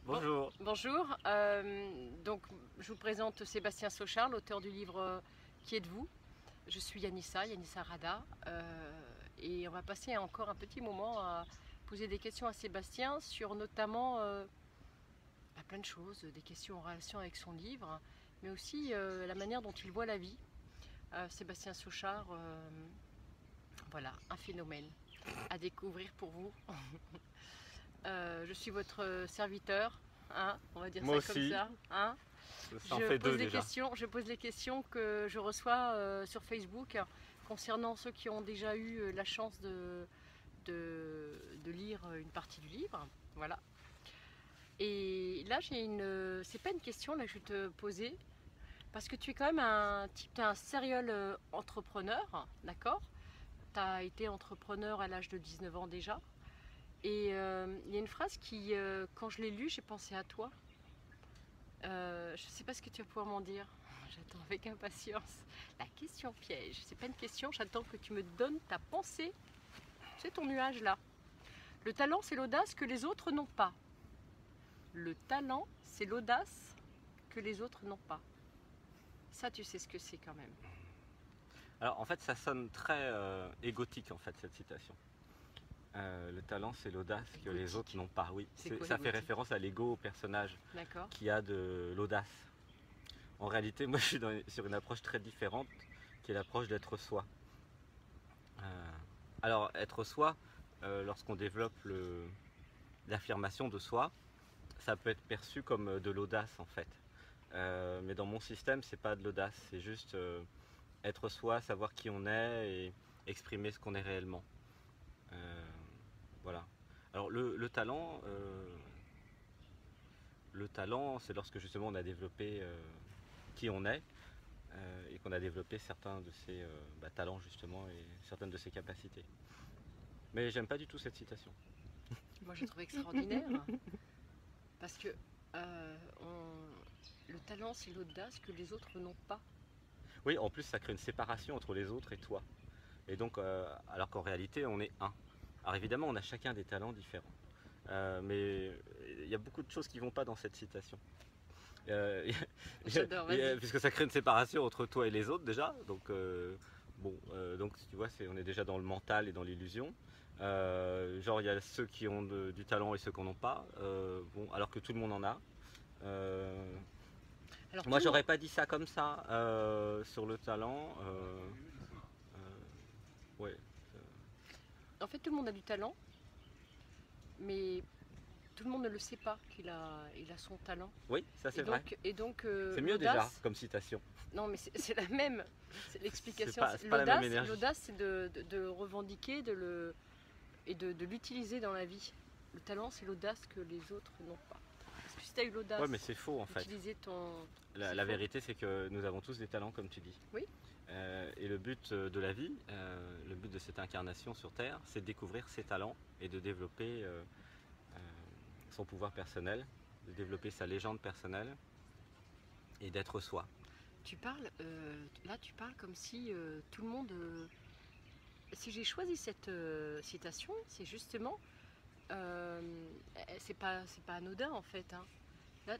Bonjour. Bonjour, donc je vous présente Sébastien Sauchard, l'auteur du livre Qui êtes-vous? Je suis Yanissa Rada, et on va passer encore un petit moment à poser des questions à Sébastien sur notamment plein de choses, des questions en relation avec son livre, mais aussi la manière dont il voit la vie. Sébastien Sauchard, voilà, un phénomène à découvrir pour vous. Je suis votre serviteur, hein, on va dire Moi ça comme aussi, ça. Hein. ça en fait deux déjà. Je pose les questions que je reçois sur Facebook concernant ceux qui ont déjà eu la chance de lire une partie du livre. Voilà. Et là, c'est pas une question là, que je vais te poser, parce que tu es quand même un serial entrepreneur, d'accord? Tu as été entrepreneur à l'âge de 19 ans déjà. Et il y a une phrase qui, quand je l'ai lue, j'ai pensé à toi. Je ne sais pas ce que tu vas pouvoir m'en dire. J'attends avec impatience. La question piège. C'est pas une question, j'attends que tu me donnes ta pensée. C'est ton nuage là. Le talent, c'est l'audace que les autres n'ont pas. Le talent, c'est l'audace que les autres n'ont pas. Ça, tu sais ce que c'est quand même. Alors en fait ça sonne très égotique en fait cette citation. Le talent c'est l'audace que les Égotique. autres n'ont pas. Oui, C'est quoi, ça fait égotique? référence à l'ego, au personnage D'accord. qui a de l'audace. En réalité moi je suis sur une approche très différente qui est l'approche d'être soi. Alors être soi, lorsqu'on développe l'affirmation de soi, ça peut être perçu comme de l'audace en fait. Mais dans mon système c'est pas de l'audace, c'est juste être soi, savoir qui on est et exprimer ce qu'on est réellement. Voilà. Alors le talent, c'est lorsque justement on a développé qui on est et qu'on a développé certains de ses talents justement et certaines de ses capacités. Mais j'aime pas du tout cette citation. Moi, je trouve extraordinaire parce que euh, le talent, c'est l'audace que les autres n'ont pas. Oui, en plus ça crée une séparation entre les autres et toi. Et donc, alors qu'en réalité on est un. Alors évidemment on a chacun des talents différents. Mais il y a beaucoup de choses qui ne vont pas dans cette citation. Euh, J'adore, vas-y. puisque ça crée une séparation entre toi et les autres déjà. Donc, donc tu vois, on est déjà dans le mental et dans l'illusion. Genre, il y a ceux qui ont du talent et ceux qui n'en ont pas. Alors que tout le monde en a. Alors, Moi, j'aurais pas dit ça comme ça sur le talent. Ouais. en fait, tout le monde a du talent, mais tout le monde ne le sait pas il a son talent. Oui, ça c'est vrai. Et donc, C'est mieux déjà l'audace, comme citation. non, mais c'est la même, c'est l'explication. C'est pas la même énergie. L'audace, c'est de le revendiquer et de l'utiliser dans la vie. Le talent, c'est l'audace que les autres n'ont pas. Parce que si tu as eu l'audace Ouais, mais c'est faux en fait. d'utiliser ton. La C'est faux. vérité, c'est que nous avons tous des talents, comme tu dis. Oui. Et le but de la vie, le but de cette incarnation sur Terre, c'est de découvrir ses talents et de développer son pouvoir personnel, de développer sa légende personnelle et d'être soi. Tu parles, là, tu parles comme si tout le monde. Si j'ai choisi cette citation, c'est justement. Euh, c'est pas anodin en fait. Hein.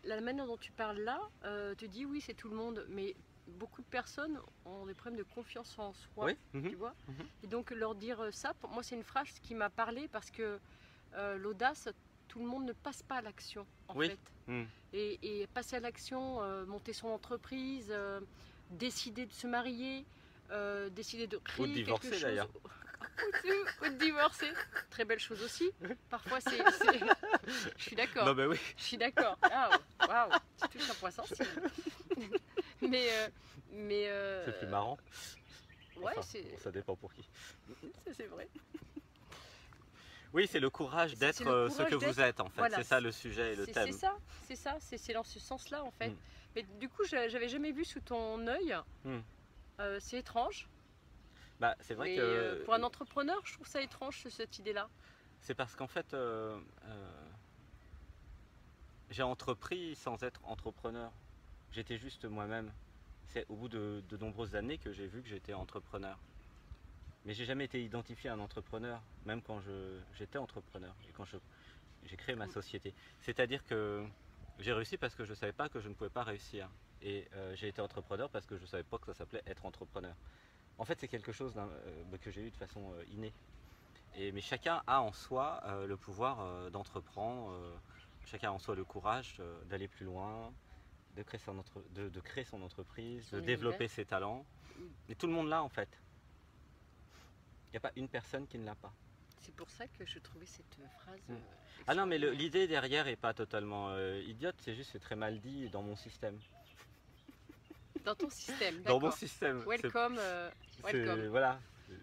La manière dont tu parles là, te dis oui, c'est tout le monde, mais beaucoup de personnes ont des problèmes de confiance en soi, Oui. tu vois. Et donc leur dire ça, pour moi, c'est une phrase qui m'a parlé parce que l'audace, tout le monde ne passe pas à l'action en Oui. fait. Mhm. Et passer à l'action, monter son entreprise, décider de se marier, décider de créer Ou de divorcer, quelque chose. d'ailleurs. Ou de divorcer. Très belle chose aussi. Parfois, je suis d'accord. Non, mais oui. Je suis d'accord. Waouh, tu touches un point sensible. mais. C'est plus marrant. Ouais, Enfin, c'est. bon, ça dépend pour qui. C'est vrai. Oui, c'est le courage C'est d'être le ce courage que vous d'être. êtes en fait. Voilà, C'est ça le sujet et le thème. c'est dans ce sens-là en fait. Mm. Mais du coup, j'avais jamais vu sous ton œil. Mm. C'est étrange. Bah, c'est vrai Mais que pour un entrepreneur, je trouve ça étrange cette idée-là. c'est parce qu'en fait, j'ai entrepris sans être entrepreneur. J'étais juste moi-même. C'est au bout de nombreuses années que j'ai vu que j'étais entrepreneur. Mais j'ai jamais été identifié à un entrepreneur, même quand j'étais entrepreneur. Et j'ai créé ma société. C'est-à-dire que j'ai réussi parce que je ne savais pas que je ne pouvais pas réussir. Et j'ai été entrepreneur parce que je ne savais pas que ça s'appelait être entrepreneur. En fait, c'est quelque chose que j'ai eu de façon innée. Mais chacun a en soi le pouvoir d'entreprendre, chacun a en soi le courage d'aller plus loin, de créer son entreprise, Son de univers. développer ses talents. Et tout le monde l'a en fait. Il n'y a pas une personne qui ne l'a pas. C'est pour ça que je trouvais cette phrase. Ah non, mais extraordinaire. l'idée derrière n'est pas totalement idiote, c'est juste c'est très mal dit dans mon système. Dans ton système, Dans mon d'accord. système. Welcome, welcome. Voilà.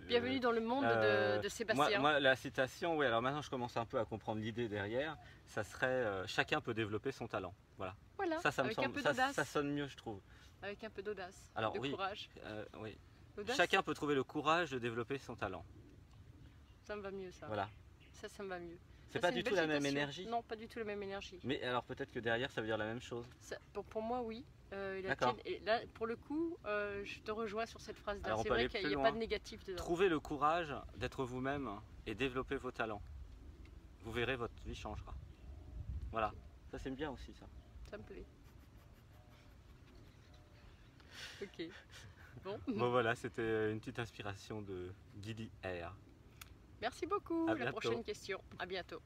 Bienvenue dans le monde de Sébastien. Moi, la citation, oui, alors maintenant je commence un peu à comprendre l'idée derrière. Ça serait chacun peut développer son talent. Voilà. Voilà, Ça me avec un semble, peu d'audace. ça sonne mieux, je trouve. Avec un peu d'audace, Alors de oui, courage. oui. L'audace, Chacun peut trouver le courage de développer son talent. ça me va mieux ça. Voilà. Ça me va mieux. C'est Ça, pas une du tout belle la même citation. énergie. Non, pas du tout la même énergie. Mais alors peut-être que derrière ça veut dire la même chose. Pour moi, oui. D'accord. Et là, pour le coup, je te rejoins sur cette phrase-là. Alors, on C'est peut vrai aller qu'il plus n'y a loin. pas de négatif dedans. Trouvez le courage d'être vous-même et développer vos talents. Vous verrez, votre vie changera. Voilà. Ça c'est bien aussi ça. Ça me plaît. Ok. Bon. Bon voilà, c'était une petite inspiration de Guidi R. Merci beaucoup. À La bientôt. prochaine question. À bientôt.